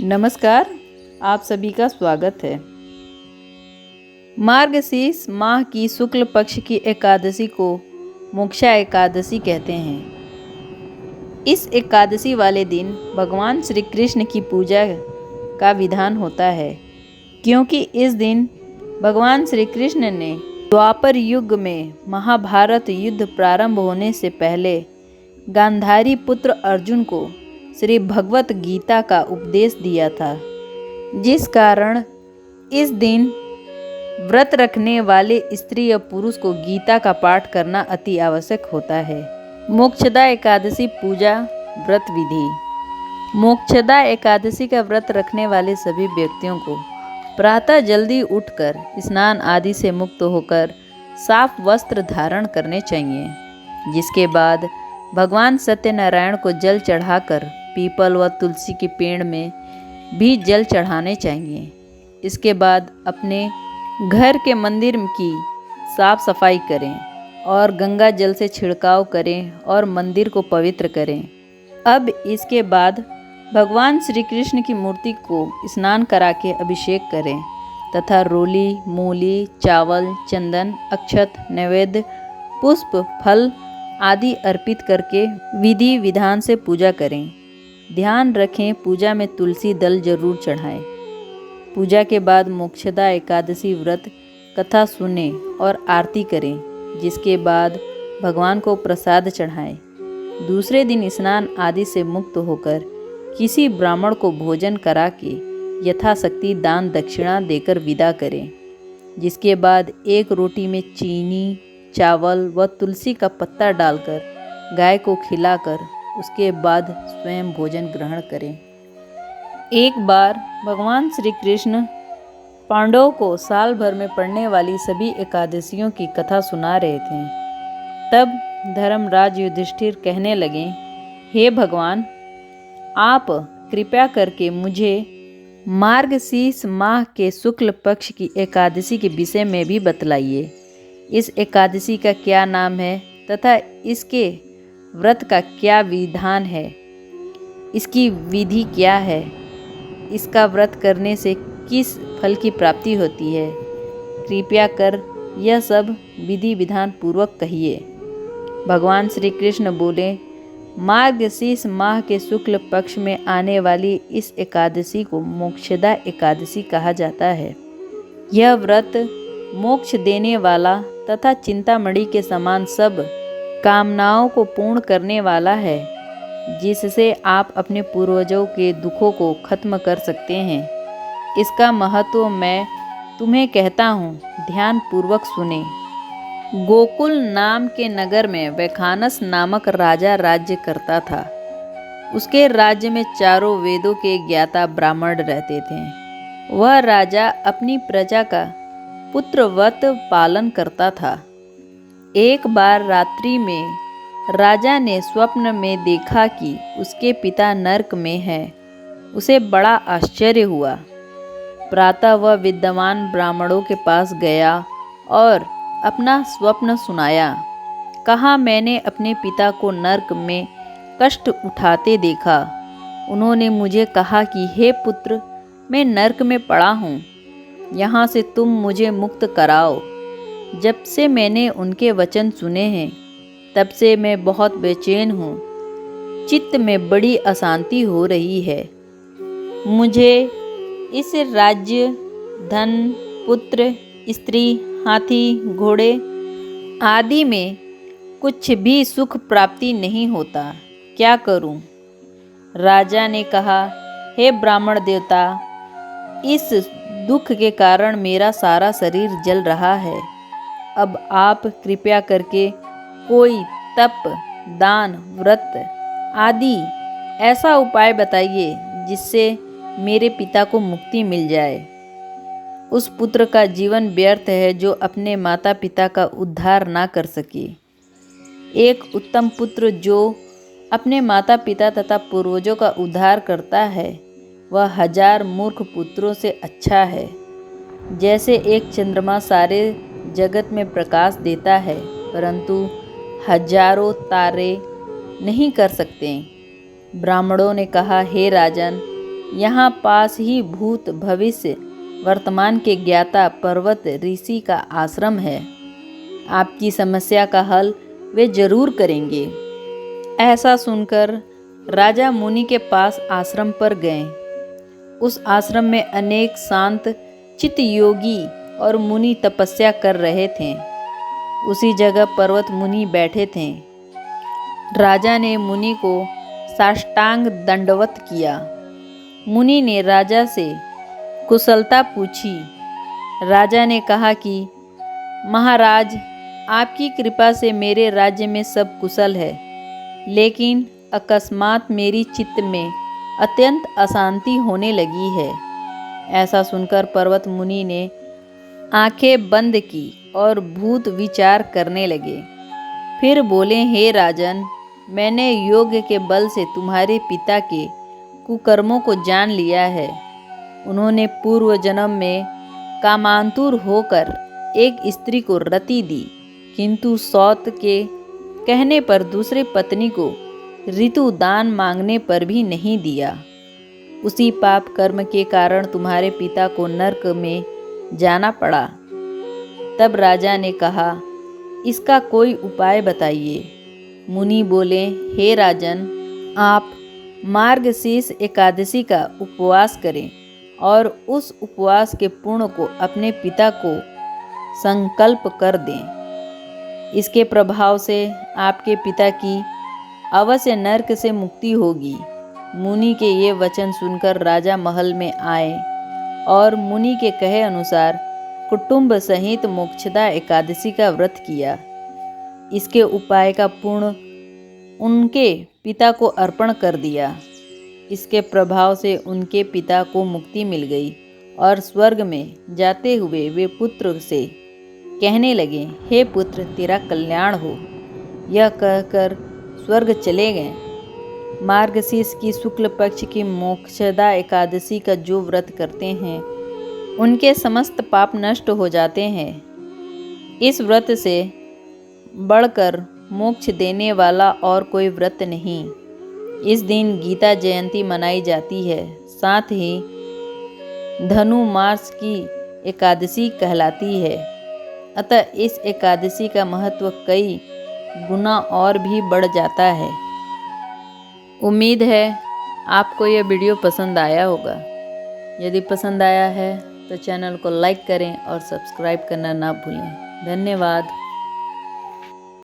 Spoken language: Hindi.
नमस्कार, आप सभी का स्वागत है। मार्गशीर्ष माह की शुक्ल पक्ष की एकादशी को मोक्षा एकादशी कहते हैं। इस एकादशी वाले दिन भगवान श्री कृष्ण की पूजा का विधान होता है, क्योंकि इस दिन भगवान श्री कृष्ण ने द्वापर युग में महाभारत युद्ध प्रारंभ होने से पहले गांधारी पुत्र अर्जुन को श्री भगवत गीता का उपदेश दिया था, जिस कारण इस दिन व्रत रखने वाले स्त्री या पुरुष को गीता का पाठ करना अति आवश्यक होता है। मोक्षदा एकादशी पूजा व्रत विधि। मोक्षदा एकादशी का व्रत रखने वाले सभी व्यक्तियों को प्रातः जल्दी उठकर स्नान आदि से मुक्त होकर साफ वस्त्र धारण करने चाहिए, जिसके बाद भगवान सत्यनारायण को जल चढ़ाकर पीपल व तुलसी के पेड़ में भी जल चढ़ाने चाहिए। इसके बाद अपने घर के मंदिर की साफ सफाई करें और गंगा जल से छिड़काव करें और मंदिर को पवित्र करें। अब इसके बाद भगवान श्री कृष्ण की मूर्ति को स्नान करा के अभिषेक करें तथा रोली, मूली, चावल, चंदन, अक्षत, नैवेद्य, पुष्प, फल आदि अर्पित करके विधि विधान से पूजा करें। ध्यान रखें, पूजा में तुलसी दल जरूर चढ़ाएं। पूजा के बाद मोक्षदा एकादशी व्रत कथा सुने और आरती करें, जिसके बाद भगवान को प्रसाद चढ़ाएं। दूसरे दिन स्नान आदि से मुक्त होकर किसी ब्राह्मण को भोजन करा के यथाशक्ति दान दक्षिणा देकर विदा करें, जिसके बाद एक रोटी में चीनी, चावल व तुलसी का पत्ता डालकर गाय को खिलाकर उसके बाद स्वयं भोजन ग्रहण करें। एक बार भगवान श्री कृष्ण पांडवों को साल भर में पड़ने वाली सभी एकादशियों की कथा सुना रहे थे। तब धर्मराज युधिष्ठिर कहने लगे, हे भगवान, आप कृपया करके मुझे मार्गशीर्ष माह के शुक्ल पक्ष की एकादशी के विषय में भी बतलाइए। इस एकादशी का क्या नाम है तथा इसके व्रत का क्या विधान है, इसकी विधि क्या है, इसका व्रत करने से किस फल की प्राप्ति होती है। कृपया कर यह सब विधि विधान पूर्वक कहिए। भगवान श्री कृष्ण बोले, मार्गशीर्ष माह के शुक्ल पक्ष में आने वाली इस एकादशी को मोक्षदा एकादशी कहा जाता है। यह व्रत मोक्ष देने वाला तथा चिंतामणि के समान सब कामनाओं को पूर्ण करने वाला है, जिससे आप अपने पूर्वजों के दुखों को खत्म कर सकते हैं। इसका महत्व मैं तुम्हें कहता हूँ, ध्यान पूर्वक सुने। गोकुल नाम के नगर में वैखानस नामक राजा राज्य करता था। उसके राज्य में चारों वेदों के ज्ञाता ब्राह्मण रहते थे। वह राजा अपनी प्रजा का पुत्रवत पालन करता था। एक बार रात्रि में राजा ने स्वप्न में देखा कि उसके पिता नरक में हैं। उसे बड़ा आश्चर्य हुआ। प्रातः वह विद्वान ब्राह्मणों के पास गया और अपना स्वप्न सुनाया। कहा, मैंने अपने पिता को नरक में कष्ट उठाते देखा। उन्होंने मुझे कहा कि हे पुत्र, मैं नरक में पड़ा हूँ, यहाँ से तुम मुझे मुक्त कराओ। जब से मैंने उनके वचन सुने हैं, तब से मैं बहुत बेचैन हूँ। चित्त में बड़ी अशांति हो रही है। मुझे इस राज्य, धन, पुत्र, स्त्री, हाथी, घोड़े आदि में कुछ भी सुख प्राप्ति नहीं होता। क्या करूं? राजा ने कहा, हे ब्राह्मण देवता, इस दुख के कारण मेरा सारा शरीर जल रहा है। अब आप कृपया करके कोई तप, दान, व्रत आदि ऐसा उपाय बताइए जिससे मेरे पिता को मुक्ति मिल जाए। उस पुत्र का जीवन व्यर्थ है जो अपने माता पिता का उद्धार ना कर सके। एक उत्तम पुत्र जो अपने माता पिता तथा पूर्वजों का उद्धार करता है, वह 1000 मूर्ख पुत्रों से अच्छा है। जैसे एक चंद्रमा सारे जगत में प्रकाश देता है, परंतु हजारों तारे नहीं कर सकते। ब्राह्मणों ने कहा, हे राजन, यहाँ पास ही भूत भविष्य वर्तमान के ज्ञाता पर्वत ऋषि का आश्रम है। आपकी समस्या का हल वे जरूर करेंगे। ऐसा सुनकर राजा मुनि के पास आश्रम पर गए। उस आश्रम में अनेक शांत चित्त योगी और मुनि तपस्या कर रहे थे। उसी जगह पर्वत मुनि बैठे थे। राजा ने मुनि को साष्टांग दंडवत किया। मुनि ने राजा से कुशलता पूछी। राजा ने कहा कि महाराज, आपकी कृपा से मेरे राज्य में सब कुशल है, लेकिन अकस्मात मेरी चित्त में अत्यंत अशांति होने लगी है। ऐसा सुनकर पर्वत मुनि ने आंखें बंद की और भूत विचार करने लगे। फिर बोले, हे राजन, मैंने योग के बल से तुम्हारे पिता के कुकर्मों को जान लिया है। उन्होंने पूर्व जन्म में कामांतुर होकर एक स्त्री को रति दी, किंतु सौत के कहने पर दूसरी पत्नी को ऋतु दान मांगने पर भी नहीं दिया। उसी पाप कर्म के कारण तुम्हारे पिता को नरक में जाना पड़ा। तब राजा ने कहा, इसका कोई उपाय बताइए। मुनि बोले, हे राजन, आप मार्गशीर्ष एकादशी का उपवास करें और उस उपवास के पुण्य को अपने पिता को संकल्प कर दें। इसके प्रभाव से आपके पिता की अवश्य नरक से मुक्ति होगी। मुनि के ये वचन सुनकर राजा महल में आए और मुनि के कहे अनुसार कुटुंब सहित मोक्षदा एकादशी का व्रत किया। इसके उपाय का पुण्य उनके पिता को अर्पण कर दिया। इसके प्रभाव से उनके पिता को मुक्ति मिल गई और स्वर्ग में जाते हुए वे पुत्र से कहने लगे, हे पुत्र, तेरा कल्याण हो। यह कहकर स्वर्ग चले गए। मार्गशीर्ष की शुक्ल पक्ष की मोक्षदा एकादशी का जो व्रत करते हैं, उनके समस्त पाप नष्ट हो जाते हैं। इस व्रत से बढ़कर मोक्ष देने वाला और कोई व्रत नहीं। इस दिन गीता जयंती मनाई जाती है। साथ ही धनु मास की एकादशी कहलाती है। अतः इस एकादशी का महत्व कई गुना और भी बढ़ जाता है। उम्मीद है आपको यह वीडियो पसंद आया होगा। यदि पसंद आया है तो चैनल को लाइक करें और सब्सक्राइब करना ना भूलें। धन्यवाद।